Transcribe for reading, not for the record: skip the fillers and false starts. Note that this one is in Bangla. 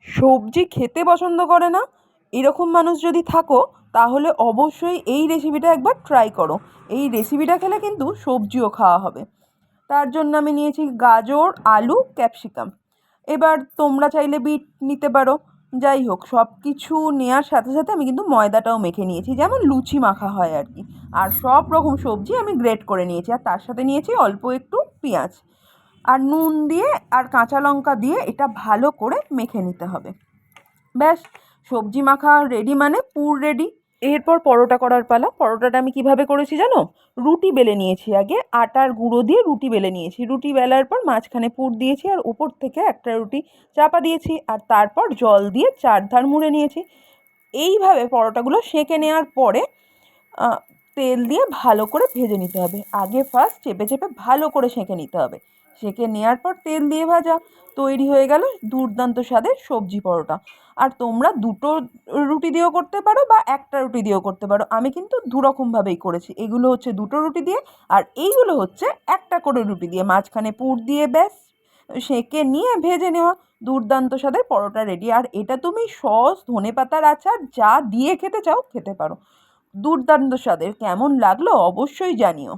সবজি খেতে পছন্দ করে না এরকম মানুষ যদি থাকো, তাহলে অবশ্যই এই রেসিপিটা একবার ট্রাই করো। এই রেসিপিটা খেলে কিন্তু সবজিও খাওয়া হবে। তার জন্য আমি নিয়েছি গাজর, আলু, ক্যাপসিকাম। এবার তোমরা চাইলে বিট নিতে পারো। যাই হোক, সব কিছু নেওয়ার সাথে সাথে আমি কিন্তু ময়দাটাও মেখে নিয়েছি, যেমন লুচি মাখা হয় আর কি। আর সব রকম সবজি আমি গ্রেট করে নিয়েছি, আর তার সাথে নিয়েছি অল্প একটু পেঁয়াজ আর নুন দিয়ে আর কাঁচা লঙ্কা দিয়ে এটা ভালো করে মেখে নিতে হবে। ব্যাস, সবজি মাখা রেডি মানে পুর রেডি। এরপর পরোটা করার পালা। পরোটাটা আমি কিভাবে করেছি জানো? রুটি বেলে নিয়েছি, আগে আটার গুঁড়ো দিয়ে রুটি বেলে নিয়েছি। রুটি বেলার পর মাঝখানে পুর দিয়েছি আর উপর থেকে একটা রুটি চাপা দিয়েছি, আর তারপর জল দিয়ে চারধার মুড়ে নিয়েছি। এইভাবে পরোটাগুলো সেঁকে নেওয়ার পরে তেল দিয়ে ভালো করে ভেজে নিতে হবে। আগে ফার্স্ট চেপে চেপে ভালো করে সেঁকে নিতে হবে। সেঁকে নেওয়ার পর তেল দিয়ে ভাজা। তৈরি হয়ে গেল দুর্দান্ত স্বাদের সবজি পরোটা। আর তোমরা দুটো রুটি দিয়েও করতে পারো বা একটা রুটি দিয়েও করতে পারো। আমি কিন্তু দুরকমভাবেই করেছি। এগুলো হচ্ছে দুটো রুটি দিয়ে, আর এইগুলো হচ্ছে একটা করে রুটি দিয়ে মাঝখানে পুর দিয়ে ব্যাস সেঁকে নিয়ে ভেজে নেওয়া। দুর্দান্ত স্বাদের পরোটা রেডি। আর এটা তুমি সস, ধনেপাতার আচার যা দিয়ে খেতে চাও খেতে পারো। দুর্দান্ত স্বাদের। কেমন লাগলো অবশ্যই জানিও।